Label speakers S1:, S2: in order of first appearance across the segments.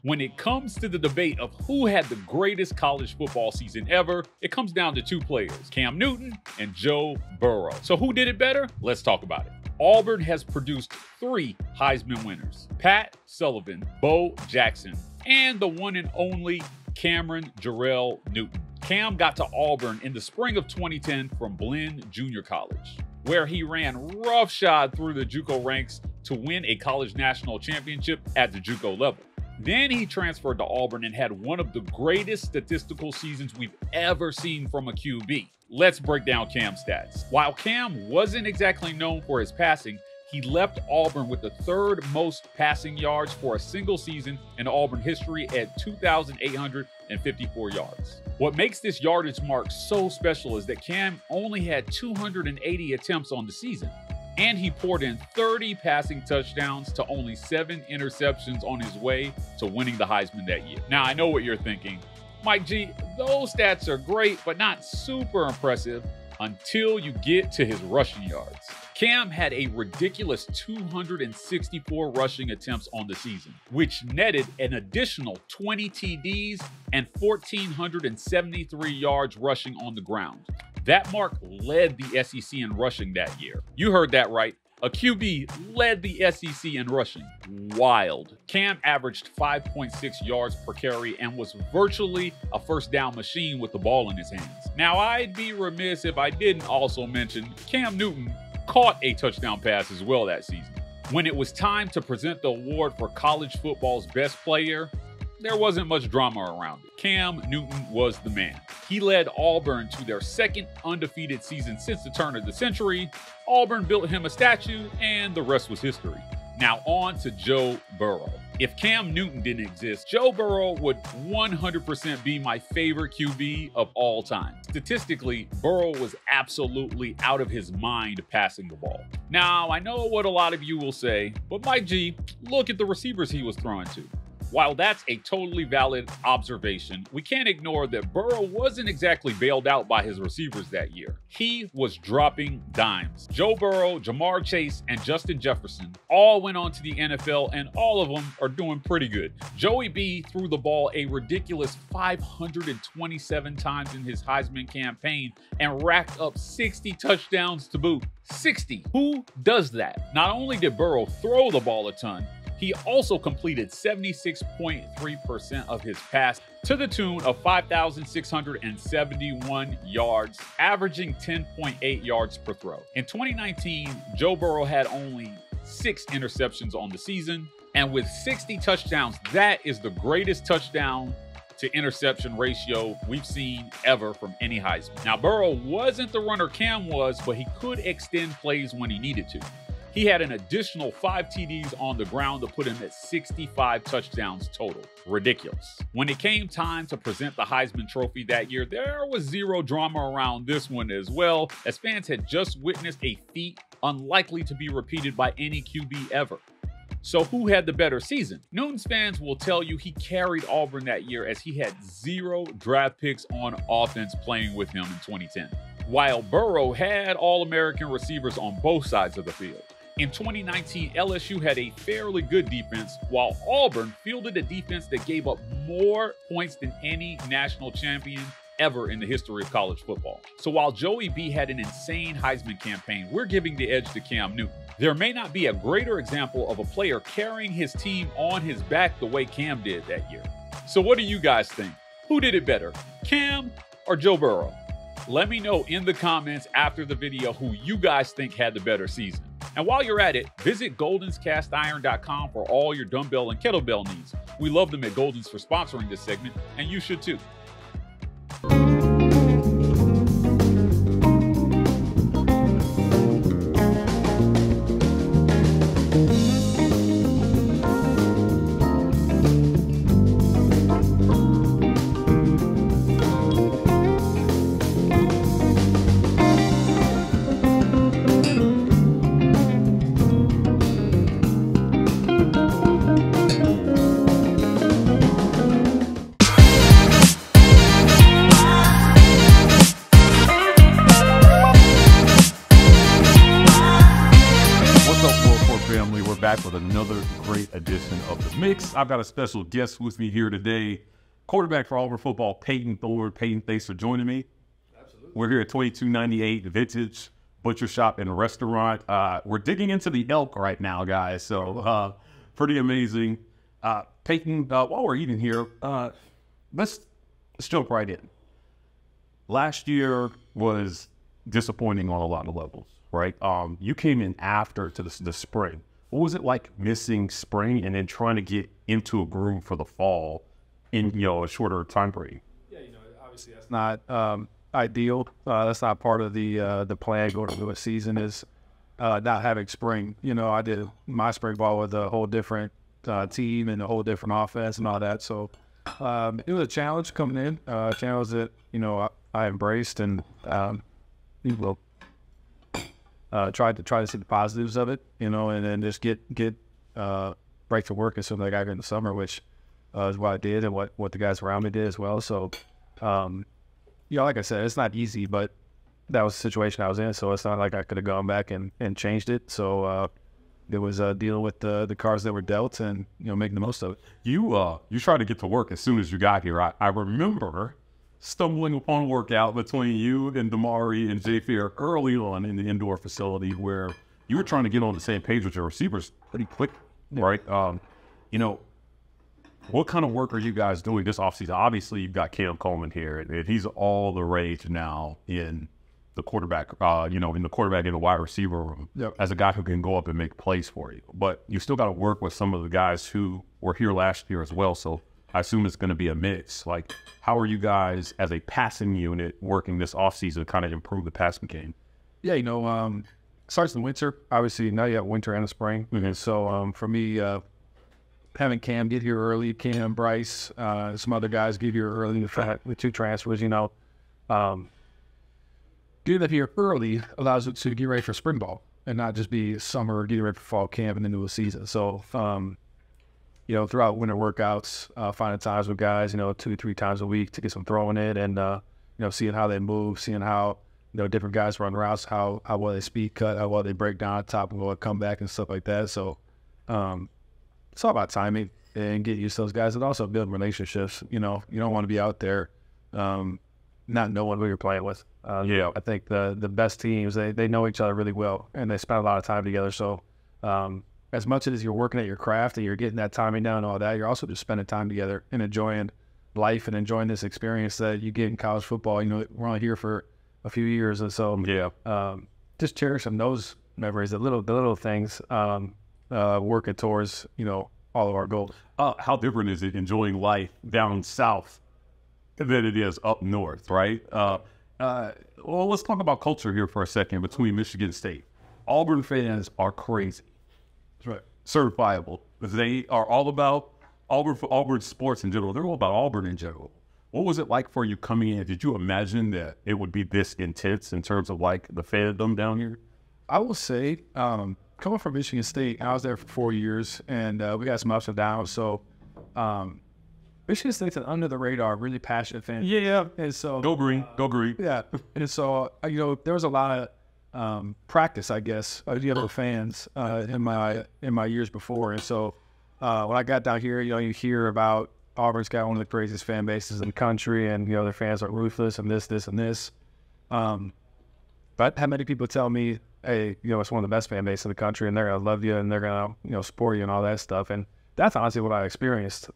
S1: When it comes to the debate of who had the greatest college football season ever, it comes down to two players, Cam Newton and Joe Burrow. So who did it better? Let's talk about it. Auburn has produced 3 Heisman winners, Pat Sullivan, Bo Jackson, and the one and only Cameron Jarrell Newton. Cam got to Auburn in the spring of 2010 from Blinn Junior College, where he ran roughshod through the JUCO ranks to win a college national championship at the JUCO level. Then he transferred to Auburn and had one of the greatest statistical seasons we've ever seen from a QB. Let's break down Cam's stats. While Cam wasn't exactly known for his passing, he left Auburn with the 3rd most passing yards for a single season in Auburn history at 2,854 yards. What makes this yardage mark so special is that Cam only had 280 attempts on the season, and he poured in 30 passing touchdowns to only 7 interceptions on his way to winning the Heisman that year. Now, I know what you're thinking. Mike G, those stats are great, but not super impressive until you get to his rushing yards. Cam had a ridiculous 264 rushing attempts on the season, which netted an additional 20 TDs and 1,473 yards rushing on the ground. That mark led the SEC in rushing that year. You heard that right. A QB led the SEC in rushing. Wild. Cam averaged 5.6 yards per carry and was virtually a first down machine with the ball in his hands. Now, I'd be remiss if I didn't also mention Cam Newton caught a touchdown pass as well that season. When it was time to present the award for college football's best player, there wasn't much drama around it. Cam Newton was the man. He led Auburn to their 2nd undefeated season since the turn of the century. Auburn built him a statue, and the rest was history. Now on to Joe Burrow. If Cam Newton didn't exist, Joe Burrow would 100% be my favorite QB of all time. Statistically, Burrow was absolutely out of his mind passing the ball. Now, I know what a lot of you will say, but Mike G, look at the receivers he was throwing to. While that's a totally valid observation, we can't ignore that Burrow wasn't exactly bailed out by his receivers that year. He was dropping dimes. Joe Burrow, Jamar Chase, and Justin Jefferson all went on to the NFL, and all of them are doing pretty good. Joey B threw the ball a ridiculous 527 times in his Heisman campaign and racked up 60 touchdowns to boot. 60. Who does that? Not only did Burrow throw the ball a ton, he also completed 76.3% of his pass to the tune of 5,671 yards, averaging 10.8 yards per throw. In 2019, Joe Burrow had only 6 interceptions on the season, and with 60 touchdowns, that is the greatest touchdown to interception ratio we've seen ever from any Heisman. Now, Burrow wasn't the runner Cam was, but he could extend plays when he needed to. He had an additional 5 TDs on the ground to put him at 65 touchdowns total. Ridiculous. When it came time to present the Heisman Trophy that year, there was zero drama around this one as well, as fans had just witnessed a feat unlikely to be repeated by any QB ever. So who had the better season? Newton's fans will tell you he carried Auburn that year as he had 0 draft picks on offense playing with him in 2010, while Burrow had All-American receivers on both sides of the field. In 2019, LSU had a fairly good defense, while Auburn fielded a defense that gave up more points than any national champion ever in the history of college football. So while Joey B had an insane Heisman campaign, we're giving the edge to Cam Newton. There may not be a greater example of a player carrying his team on his back the way Cam did that year. So what do you guys think? Who did it better, Cam or Joe Burrow? Let me know in the comments after the video who you guys think had the better season. And while you're at it, visit goldenscastiron.com for all your dumbbell and kettlebell needs. We love them at Goldens for sponsoring this segment, and you should too.
S2: back with another great edition of The Mix. I've got a special guest with me here today, quarterback for Auburn football, Payton Thorne. Payton, thanks for joining me.
S3: Absolutely.
S2: We're here at 2298 Vintage Butcher Shop and Restaurant. We're digging into the elk right now, guys, so pretty amazing. Payton, while we're eating here, let's jump right in. Last year was disappointing on a lot of levels, right? You came in after to the spring. What was it like missing spring and then trying to get into a groove for the fall in a shorter time frame?
S3: Yeah, obviously that's not ideal. That's not part of the plan going into a season is not having spring. I did my spring ball with a whole different team and a whole different offense and all that. So it was a challenge coming in, a challenge that I embraced and tried to see the positives of it, and then just get right to work as soon as I got here in the summer, which is what I did and what the guys around me did as well. So, like I said, it's not easy, but that was the situation I was in. So it's not like I could have gone back and changed it. So it was dealing with the cards that were dealt and making the most of it.
S2: You tried to get to work as soon as you got here. I remember stumbling upon a workout between you and Damari and Jay Fair early on in the indoor facility where you were trying to get on the same page with your receivers pretty quick, right? What kind of work are you guys doing this offseason? Obviously, you've got Cam Coleman here, and he's all the rage now in the quarterback, in the quarterback and the wide receiver room as a guy who can go up and make plays for you. But you still got to work with some of the guys who were here last year as well. So I assume it's going to be a mix. Like, how are you guys as a passing unit working this offseason to kind of improve the passing game?
S3: Yeah, starts in the winter. Obviously, now you have winter and the spring.
S2: Mm-hmm.
S3: So for me, having Cam get here early, Cam, Bryce, some other guys get here early with two transfers, getting up here early allows you to get ready for spring ball and not just be summer, getting ready for fall camp and into a season. So, throughout winter workouts, finding times with guys, 2-3 times a week to get some throwing in and, seeing how they move, seeing how, different guys run routes, how well they speed cut, how well they break down on top and go come back and stuff like that. So it's all about timing and getting used to those guys and also building relationships. You don't want to be out there not knowing who you're playing with. I think the best teams, they know each other really well and they spend a lot of time together. So as much as you're working at your craft and you're getting that timing down and all that, you're also just spending time together and enjoying life and enjoying this experience that you get in college football. We're only here for a few years, and so just cherishing those memories, the little things, working towards all of our goals.
S2: How different is it enjoying life down south than it is up north, right? Well, let's talk about culture here for a second between Michigan State. Auburn fans are crazy.
S3: That's right.
S2: Certifiable. They are all about Auburn sports in general. They're all about Auburn in general. What was it like for you coming in? Did you imagine that it would be this intense in terms of like the fandom down here?
S3: I will say, coming from Michigan State, I was there for 4 years, and we got some ups and downs. So Michigan State's an under the radar, really passionate fan.
S2: Yeah.
S3: And so
S2: Go green.
S3: Yeah. And so there was a lot of practice, I guess, of the other fans in my years before. And so when I got down here, you hear about Auburn's got one of the craziest fan bases in the country, and their fans are ruthless and this and this. But how many people tell me, hey, it's one of the best fan bases in the country, and they're gonna love you and they're gonna support you and all that stuff. And that's honestly what I experienced.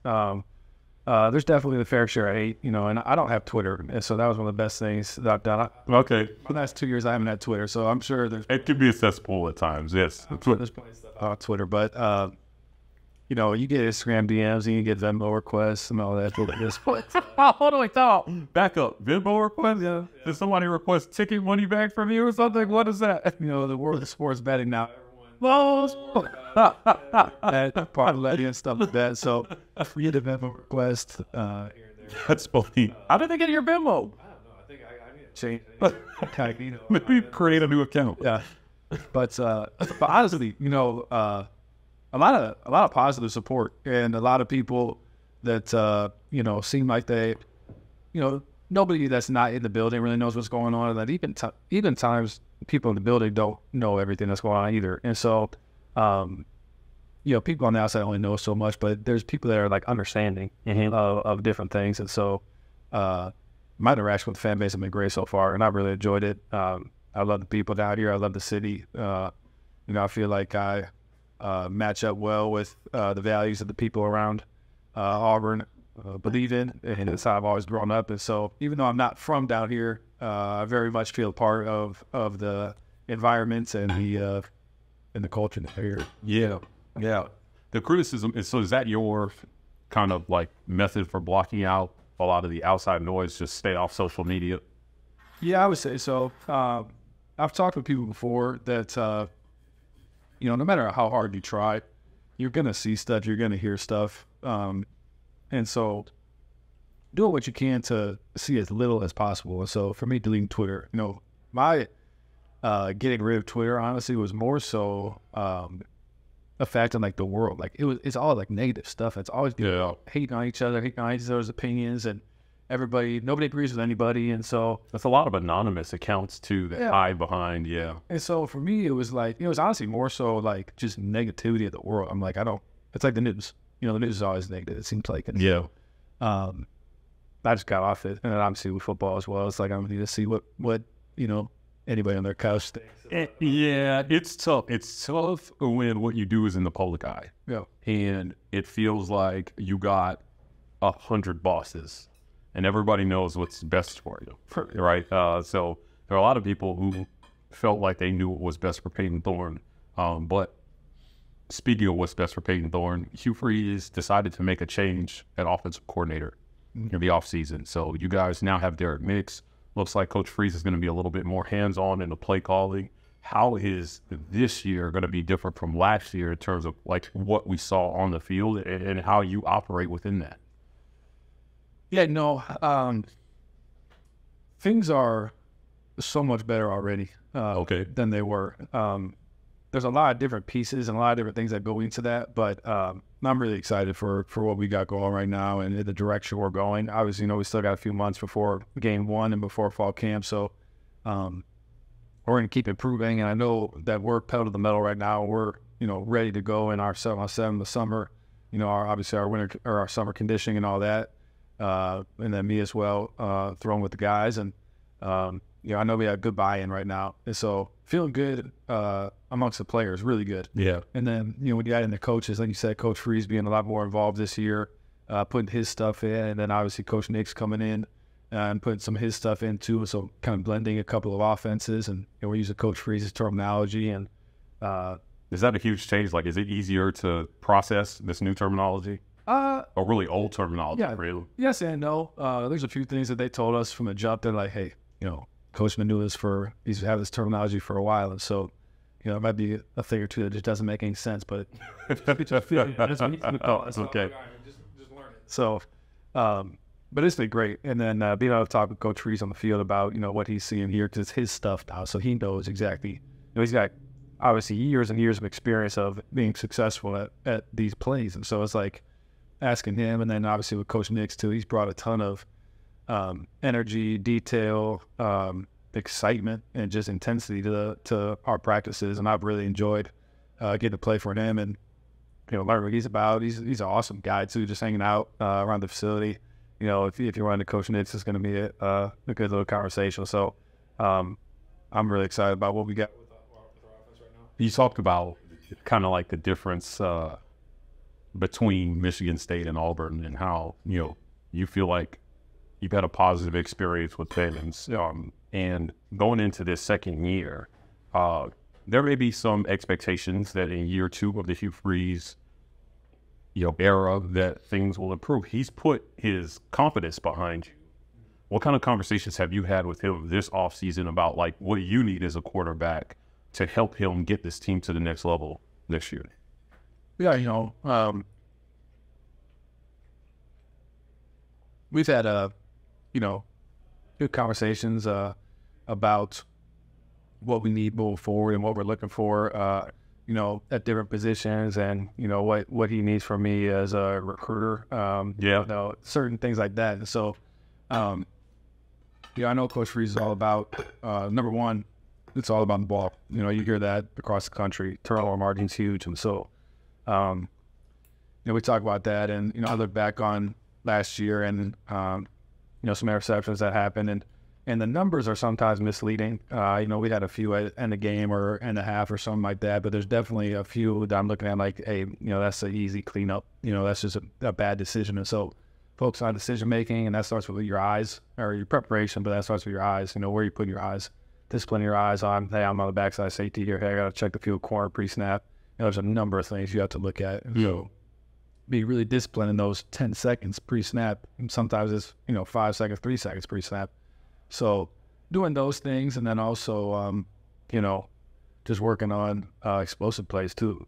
S3: There's definitely the fair share of hate, and I don't have Twitter, and so that was one of the best things that I've done.
S2: Okay.
S3: For the last 2 years, I haven't had Twitter, so I'm sure
S2: it can be accessible at times. Yes,
S3: there's plenty of stuff on Twitter, but you get Instagram DMs and you get Venmo requests and all that. At this point,
S2: hold on, thought. Back up. Venmo requests? Yeah. Did somebody request ticket money back from you or something? What is that?
S3: The world of sports betting now. That parlay and stuff like that. So we get a Venmo request here and there.
S2: That's funny. How did they get your Venmo?
S3: I don't know. I think I need to change.
S2: Maybe create a new account.
S3: Yeah, but honestly, a lot of positive support and a lot of people that seem like they, nobody that's not in the building really knows what's going on, and that even times people in the building don't know everything that's going on either. And so people on the outside only know so much, but there's people that are like understanding of different things. And so my interaction with the fan base has been great so far, and I've really enjoyed it. I love the people down here. I love the city. I feel like I match up well with the values of the people around Auburn believe in, and it's how I've always grown up. And so even though I'm not from down here, I very much feel part of the environments and the culture here.
S2: Yeah. The criticism is, so is that your kind of like method for blocking out a lot of the outside noise? Just stay off social media?
S3: Yeah, I would say so. I've talked with people before that, no matter how hard you try, you're going to see stuff, you're going to hear stuff. And so doing what you can to see as little as possible. And so for me, deleting Twitter, my getting rid of Twitter, honestly, was more so affecting like the world. Like it's all like negative stuff. It's always people hating on each other's opinions, and nobody agrees with anybody. And so
S2: that's a lot of anonymous accounts too that hide behind. Yeah.
S3: And so for me, it was like, it was honestly more so like just negativity of the world. I'm like, it's like the news. The news is always negative, it seems like.
S2: Yeah.
S3: I just got off it. And then obviously with football as well, it's like, I'm going to see what anybody on their couch thinks.
S2: Yeah, it's tough. It's tough when what you do is in the public eye.
S3: Yeah.
S2: And it feels like you got 100 bosses and everybody knows what's best for you, right? So there are a lot of people who felt like they knew what was best for Payton Thorne. But speaking of what's best for Payton Thorne, Hugh Freeze decided to make a change at offensive coordinator in the offseason. So you guys now have Derek Mix. Looks like Coach Freeze is going to be a little bit more hands-on in the play calling. How is this year going to be different from last year in terms of like what we saw on the field and how you operate within that?
S3: Yeah, no, things are so much better already than they were. There's a lot of different pieces and a lot of different things that go into that, but I'm really excited for what we got going right now and the direction we're going. Obviously, we still got a few months before game one and before fall camp, so we're going to keep improving. And I know that we're pedal to the metal right now. We're ready to go in our 7-on-7 the summer. Obviously our winter or our summer conditioning and all that, and then me as well, throwing with the guys. And I know we have good buy-in right now, and so feeling good amongst the players, really good.
S2: Yeah.
S3: And then when you add in the coaches, like you said, Coach Freeze being a lot more involved this year, putting his stuff in, and then obviously Coach Nick's coming in and putting some of his stuff in too. So kind of blending a couple of offenses, and we're using Coach Freeze's terminology. And
S2: is that a huge change? Like, is it easier to process this new terminology? Or really old terminology?
S3: Yeah.
S2: Really?
S3: Yes and no. There's a few things that they told us from the jump. They're like, hey, Coach been doing this he's had this terminology for a while, and so it might be a thing or two that just doesn't make any sense, but it's okay.
S2: Just learn it.
S3: So, but it's been great. And then being able to talk with Coach Freeze on the field about what he's seeing here, because it's his stuff now, so he knows exactly. He's got obviously years and years of experience of being successful at these plays, and so it's like asking him. And then obviously with Coach Nix too, he's brought a ton of energy, detail, excitement, and just intensity to our practices, and I've really enjoyed getting to play for him and learn what he's about. He's an awesome guy too, just hanging out around the facility. If you're running to Coach Nitz, it's going to be a good little conversation. So I'm really excited about what we got with our offense right now.
S2: You talked about kind of like the difference between Michigan State and Auburn, and how you feel like you've had a positive experience with Payton's, and going into this second year, there may be some expectations that in year two of the Hugh Freeze, era, that things will improve. He's put his confidence behind you. What kind of conversations have you had with him this offseason about like what you need as a quarterback to help him get this team to the next level next year?
S3: Yeah, we've had good conversations about what we need moving forward and what we're looking for, at different positions, and what he needs from me as a recruiter. Certain things like that. And so, I know Coach Freeze is all about number one. It's all about the ball. You hear that across the country. Turnover margin's huge, and so We talk about that, and I look back on last year and some interceptions that happened, and the numbers are sometimes misleading. We had a few in the game or in the half or something like that, but there's definitely a few that I'm looking at like, hey, that's an easy cleanup. That's just a bad decision. And so focus on decision making, and that starts with your eyes or your preparation, but that starts with your eyes. Where you put your eyes, discipline your eyes on. Hey, I'm on the backside safety here. Hey, I got to check the field corner pre-snap. There's a number of things you have to look at. And so be really disciplined in those 10 seconds pre-snap. And sometimes it's 5 seconds, 3 seconds pre-snap. So doing those things, and then also, just working on explosive plays too.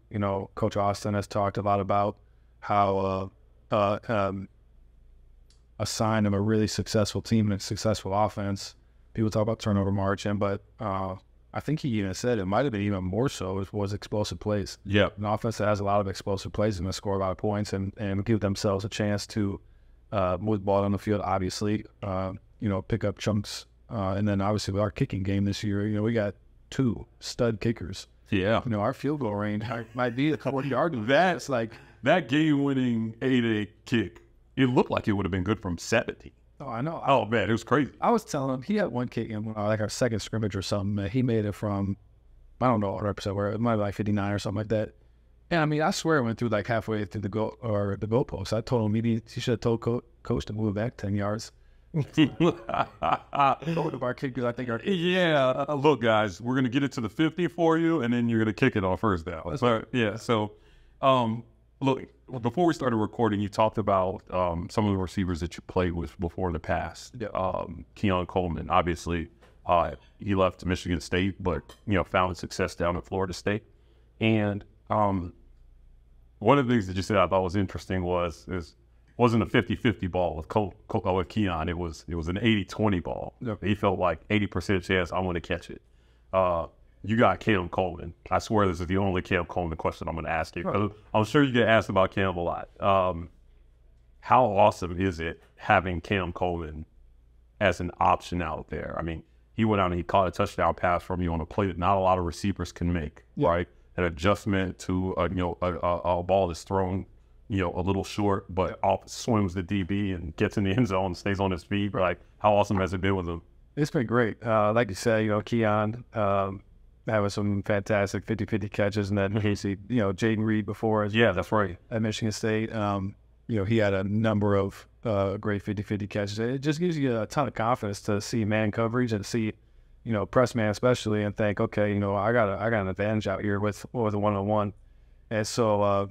S3: Coach Austin has talked a lot about how a sign of a really successful team and a successful offense. People talk about turnover margin, but I think he even said it might have been even more so was explosive plays.
S2: Yeah,
S3: an offense that has a lot of explosive plays is going to score a lot of points and give themselves a chance to move the ball on the field, obviously. Pick up chunks. And then obviously with our kicking game this year, we got 2 stud kickers.
S2: Yeah.
S3: Our field goal range might be a couple of yards. That's like
S2: that game-winning 8-8 kick. It looked like it would have been good from 70.
S3: Oh, I know.
S2: Oh, man, it was crazy.
S3: I was telling him he had one kick in like our second scrimmage or something. He made it from, I don't know what represent where it might be like 59 or something like that. And I swear it went through like halfway through the goalpost. I told him he should have told coach to move back 10 yards. Both of our kickers, I think, are.
S2: Yeah, look, guys, we're gonna get it to the 50 for you, and then you're gonna kick it on first down. So, look, before we started recording, you talked about some of the receivers that you played with before in the past.
S3: Yeah.
S2: Keon Coleman, obviously, he left Michigan State, but found success down at Florida State. And one of the things that you said I thought was interesting wasn't a 50-50 ball with Keon. It was an 80-20 ball.
S3: Yep.
S2: He felt like 80% chance I want to catch it. You got Cam Coleman. I swear this is the only Cam Coleman question I'm going to ask you. Right. I'm sure you get asked about Cam a lot. How awesome is it having Cam Coleman as an option out there? He went out and he caught a touchdown pass from you on a play that not a lot of receivers can make, right? An adjustment to a ball that's thrown a little short, but off swims the DB and gets in the end zone and stays on his feet. Like, how awesome has it been with him?
S3: It's been great. Like you said, Keon having some fantastic 50-50 catches, and then Jaden Reed before.
S2: Yeah, that's right.
S3: At Michigan State, he had a number of great 50-50 catches. It just gives you a ton of confidence to see man coverage and see, press man especially, and think, okay, I got an advantage out here with a one-on-one. And so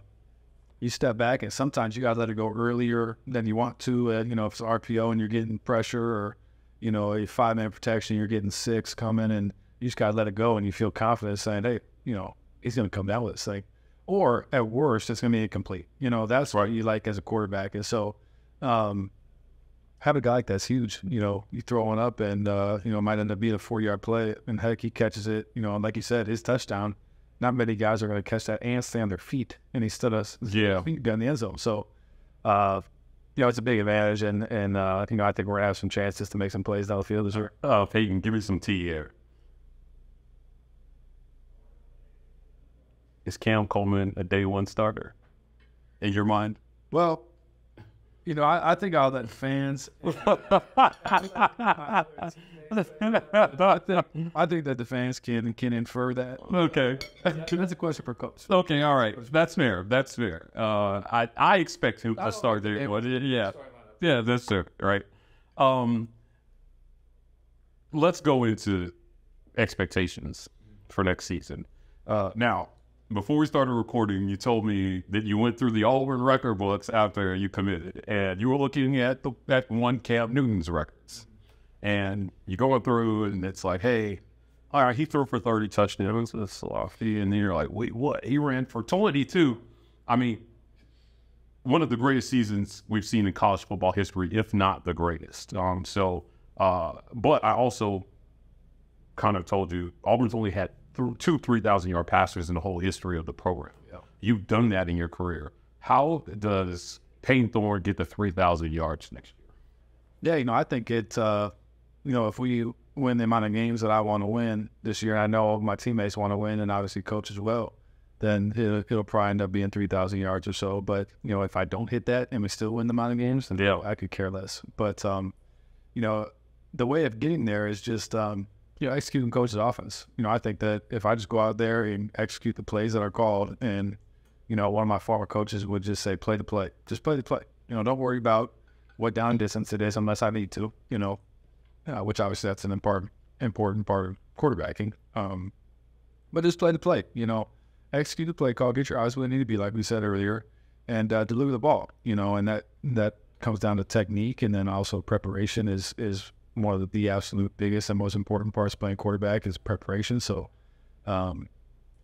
S3: you step back, and sometimes you got to let it go earlier than you want to. If it's RPO and you're getting pressure, or a 5-man protection, you're getting 6 coming, and you just got to let it go, and you feel confident saying, hey, he's going to come down with this thing. Or at worst, it's going to be incomplete. That's what you like as a quarterback. And so have a guy like that's huge. You throw one up, and it might end up being a 4-yard play, and heck, he catches it. Like you said, his touchdown. Not many guys are going to catch that and stay on their feet, and he stood us feet down the end zone. So, it's a big advantage, and I think we're going to have some chances to make some plays down the field this year.
S2: Payton, give me some tea here. Is Cam Coleman a day one starter in your mind?
S3: Well, I think all that fans. I think that the fans can infer that.
S2: Okay,
S3: that's a question for coach.
S2: Okay, all right, that's fair. That's fair. I expect him to start there. Yeah, that's fair. Right. Let's go into expectations for next season. Now, before we started recording, you told me that you went through the Auburn record books after you committed, and you were looking at one Cam Newton's records. And you're going through, and it's like, hey, all right, he threw for 30 touchdowns. That's lofty. And then you're like, wait, what? He ran for 22. One of the greatest seasons we've seen in college football history, if not the greatest. But I also kind of told you, Auburn's only had 2 3,000-yard passers in the whole history of the program. Yeah. You've done that in your career. How does Payton Thorne get to 3,000 yards next year?
S3: Yeah, I think it. If we win the amount of games that I want to win this year, I know my teammates want to win, and obviously coach as well. then it'll probably end up being 3,000 yards or so. But, if I don't hit that and we still win the amount of games, then I could care less. But, the way of getting there is just, executing coach's offense. I think that if I just go out there and execute the plays that are called, and, one of my former coaches would just say, play the play. Just play the play. Don't worry about what down distance it is unless I need to, which obviously that's an important part of quarterbacking. But just play the play, execute the play call, get your eyes where they need to be, like we said earlier, and deliver the ball, and that comes down to technique, and then also preparation is one of the absolute biggest and most important parts of playing quarterback is preparation. So,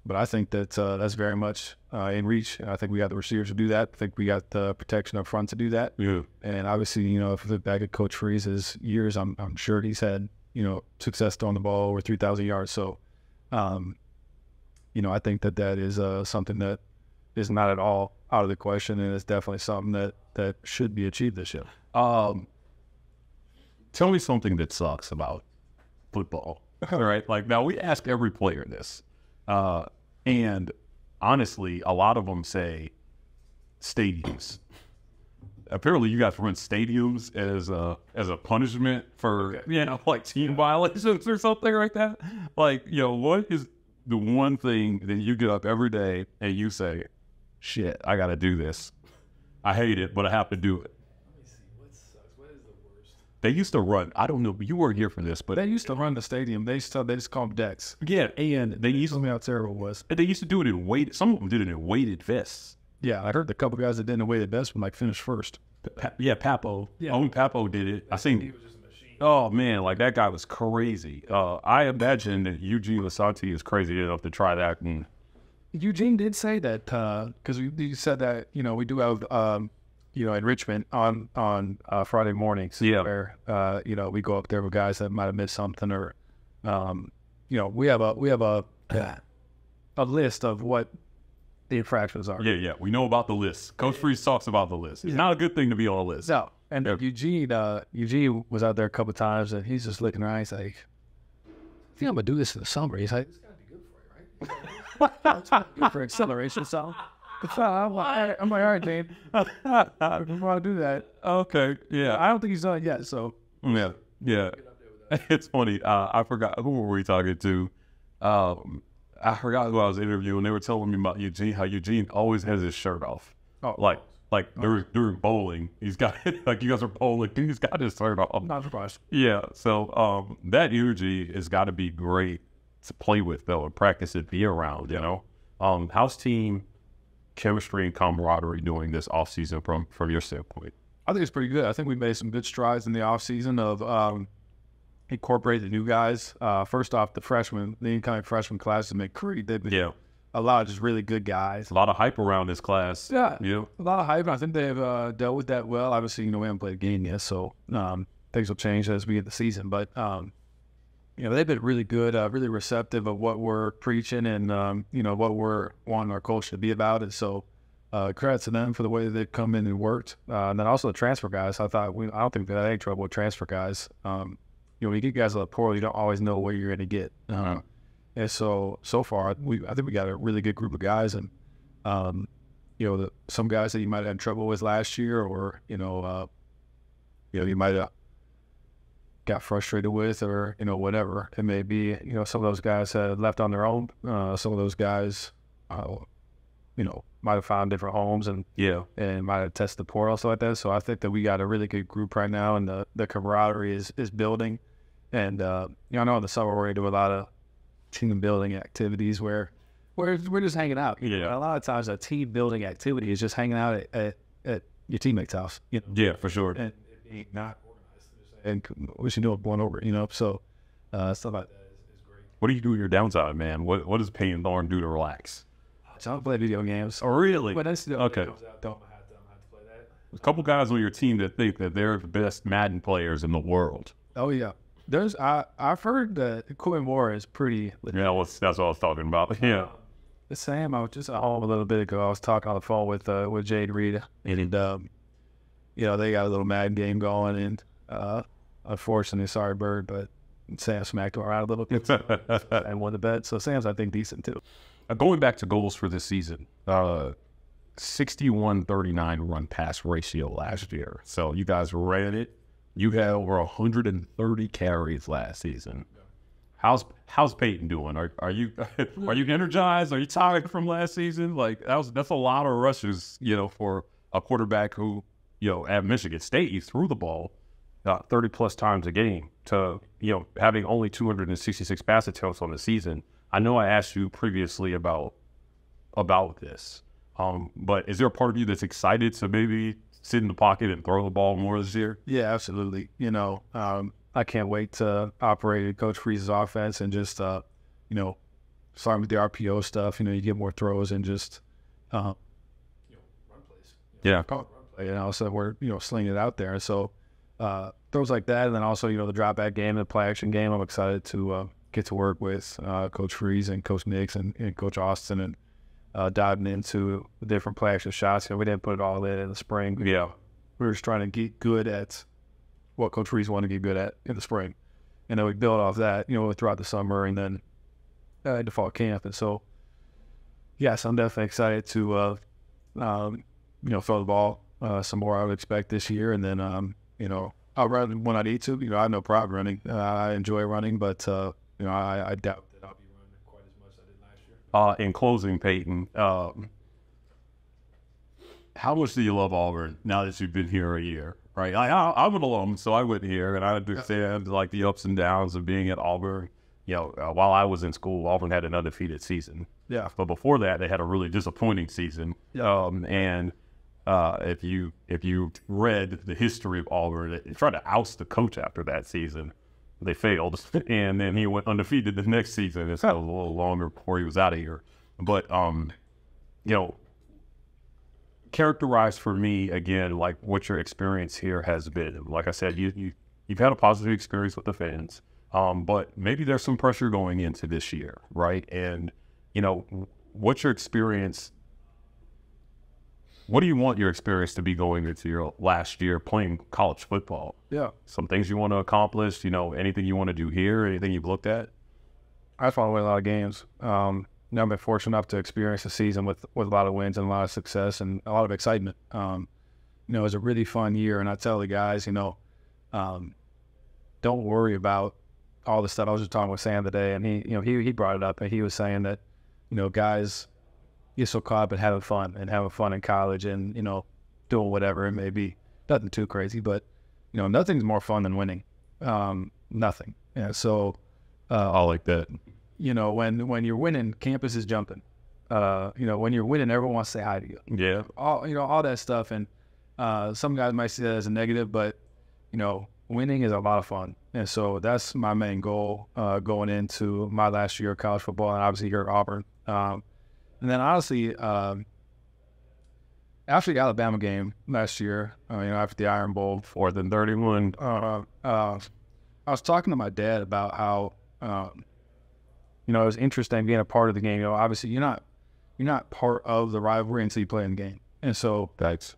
S3: but I think that that's very much in reach. I think we got the receivers to do that. I think we got the protection up front to do that. Yeah. And obviously, if we look back at Coach Freeze's years, I'm sure he's had, success throwing the ball over 3,000 yards. So, I think that is something that is not at all out of the question, and it's definitely something that should be achieved this year.
S2: Tell me something that sucks about football. All right. Like, now we ask every player this. And honestly, a lot of them say stadiums. Apparently you guys run stadiums as a punishment for, like team violations or something like that. Like, what is the one thing that you get up every day and you say, shit, I got to do this. I hate it, but I have to do it. They used to run. I don't know. You weren't here for this, but
S3: they used to run the stadium. They just call them decks.
S2: Yeah, and they used to.
S3: Tell me how terrible it was.
S2: They used to do it in weighted. Some of them did it in weighted vests.
S3: Yeah, I heard the couple guys that did it in weighted vests would finish first.
S2: Papo.
S3: Yeah,
S2: only Papo did it. I seen.
S3: He was just a machine.
S2: Oh man, like that guy was crazy. I imagine that Eugene Lasante is crazy enough to try that. And
S3: Eugene did say that because you said that we do have. Enrichment on Friday mornings.
S2: Yeah.
S3: Where we go up there with guys that might have missed something, or we have a list of what the infractions are.
S2: Yeah. We know about the list. Coach Freeze talks about the list. It's not a good thing to be on a list.
S3: No. And Eugene was out there a couple of times, and he's just looking around. He's like, I think I'm gonna do this in the summer. He's like, it's gotta be good for you, right? It's good for acceleration, so. I'm like, all right, Dane. I want to do that.
S2: Okay, yeah.
S3: I don't think he's done it yet, so.
S2: Yeah. It's funny. I forgot, who were we talking to? I forgot who I was interviewing. They were telling me about Eugene, how Eugene always has his shirt off.
S3: Oh.
S2: Like during bowling, he's got, like you guys are bowling, he's got his shirt off.
S3: Not surprised.
S2: Yeah, so that energy has got to be great to play with, though, and practice and be around, How's team chemistry and camaraderie doing this offseason from your standpoint?
S3: I think it's pretty good. I think we made some good strides in the offseason of incorporating the new guys. First off, the incoming freshman class has been great. They've been a lot of just really good guys.
S2: A lot of hype around this class.
S3: Yeah. A lot of hype. I think they've dealt with that well. Obviously, we haven't played a game yet, so things will change as we get the season. But they've been really good, really receptive of what we're preaching and, what we're wanting our coach to be about. And so credit to them for the way that they've come in and worked. And then also the transfer guys. I don't think we had any trouble with transfer guys. When you get guys like Rapport, you don't always know what you're going to get. And so far, I think we got a really good group of guys. And, some guys that you might have had trouble with last year or, you might have got frustrated with or, whatever it may be, some of those guys had left on their own. Some of those guys, might have found different homes and might have tested the portal, stuff like that. So I think that we got a really good group right now, and the camaraderie is building. And, I know in the summer we're going to do a lot of team building activities where we're just hanging out.
S2: Yeah.
S3: A lot of times a team building activity is just hanging out at your teammate's house.
S2: Yeah, for sure.
S3: And being not and we should do it going over, so stuff like that is great.
S2: What do you do in your downtime, man? What does Payton and Thorne do to relax?
S3: I don't play video games.
S2: Oh, really?
S3: When that's
S2: okay.
S3: I have to play that.
S2: There's a couple guys on your team that think that they're the best Madden players in the world.
S3: Oh yeah, I've heard that Quinn Moore is pretty legit.
S2: Yeah, that's what I was talking about. Yeah.
S3: Sam, I was just at home a little bit ago. I was talking on the phone with Jade Reed, and they got a little Madden game going, and unfortunately, sorry Bird, but Sam smacked him around a little bit and won the bet. So Sam's, I think, decent too.
S2: going back to goals for this season, 61-39 run pass ratio last year. So you guys ran it. You had over 130 carries last season. How's Payton doing? Are you energized? Are you tired from last season? Like that's a lot of rushes, for a quarterback who, at Michigan State, you threw the ball 30 plus times a game to, having only 266 pass attempts on the season. I know I asked you previously about this, but is there a part of you that's excited to maybe sit in the pocket and throw the ball more this year?
S3: Yeah, absolutely. I can't wait to operate Coach Freeze's offense and just, starting with the RPO stuff. You get more throws and just, run plays.
S2: Yeah.
S3: Run play, and also we're slinging it out there. So throws like that, and then also the drop back game, the play action game. I'm excited to get to work with Coach Freeze and Coach Nix and Coach Austin and diving into the different play action shots. We didn't put it all in the spring.
S2: Yeah,
S3: we were just trying to get good at what Coach Freeze wanted to get good at in the spring, and then we built off that throughout the summer and then into fall camp. And so yes, I'm definitely excited to throw the ball some more. I would expect this year, and then I'll run when I need to. I have no problem running. I enjoy running, but I doubt that I'll be running quite as much as I did last year.
S2: In closing, Payton, how much do you love Auburn now that you've been here a year? Right, I'm an alum, so I went here, and I understand like the ups and downs of being at Auburn. While I was in school, Auburn had an undefeated season.
S3: Yeah,
S2: but before that, they had a really disappointing season. And if you read the history of Auburn, they tried to oust the coach after that season. They failed, and then he went undefeated the next season. It's a little longer before he was out of here. But characterize for me again, like what your experience here has been. Like I said, you've had a positive experience with the fans, but maybe there's some pressure going into this year, right? And what's your experience? What do you want your experience to be going into your last year playing college football?
S3: Yeah,
S2: some things you want to accomplish. Anything you want to do here? Anything you've looked at?
S3: I just want to win a lot of games. I've been fortunate enough to experience a season with a lot of wins and a lot of success and a lot of excitement. It was a really fun year, and I tell the guys, don't worry about all the stuff. I was just talking with Sam today, and he brought it up, and he was saying that, guys get so caught up in having fun in college and, doing whatever it may be. Nothing too crazy, but, nothing's more fun than winning. Nothing. Yeah, so
S2: I like that.
S3: When you're winning, campus is jumping. When you're winning, everyone wants to say hi to you.
S2: Yeah.
S3: All that stuff. And some guys might see that as a negative, but, winning is a lot of fun. And so that's my main goal going into my last year of college football, and obviously here at Auburn. And then honestly, after the Alabama game last year, after the Iron Bowl,
S2: 4th and 31,
S3: I was talking to my dad about how, it was interesting being a part of the game. Obviously you're not part of the rivalry until you play in the game. And so
S2: thanks.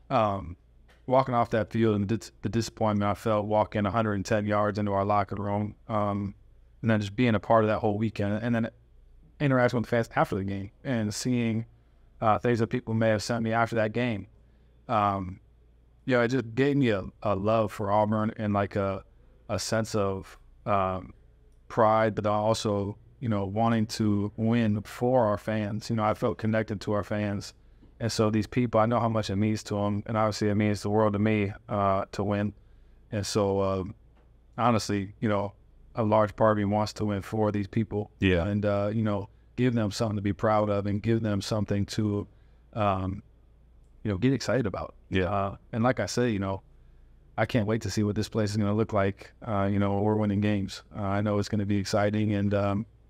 S3: Walking off that field and the disappointment I felt walking 110 yards into our locker room, and then just being a part of that whole weekend, and then interacting with the fans after the game and seeing things that people may have sent me after that game. It just gave me a love for Auburn and like a sense of pride, but also wanting to win for our fans. I felt connected to our fans. And so these people, I know how much it means to them. And obviously it means the world to me to win. And so, honestly, a large part of me wants to win for these people.
S2: Yeah.
S3: And, give them something to be proud of and give them something to, get excited about.
S2: Yeah.
S3: And like I say, I can't wait to see what this place is going to look like, when we're winning games. I know it's going to be exciting, and,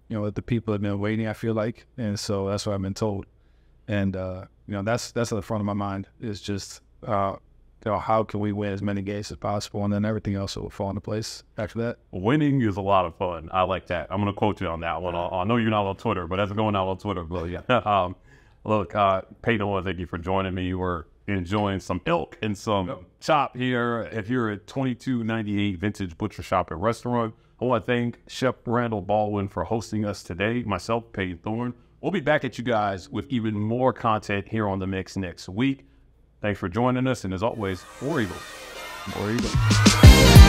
S3: the people have been waiting, I feel like. And so that's what I've been told. And, that's at the front of my mind is just, how can we win as many games as possible? And then everything else will fall into place after that.
S2: Winning is a lot of fun. I like that. I'm going to quote you on that one. I know you're not on Twitter, but as I'm going out on Twitter, but yeah. Look, Payton, I want to thank you for joining me. You were enjoying some elk and some chop here. If you're at 2298 Vintage Butcher Shop and Restaurant, I want to thank Chef Randall Baldwin for hosting us today. Myself, Payton Thorne. We'll be back at you guys with even more content here on The Mix next week. Thanks for joining us, and as always, War Eagles.
S3: War Eagles.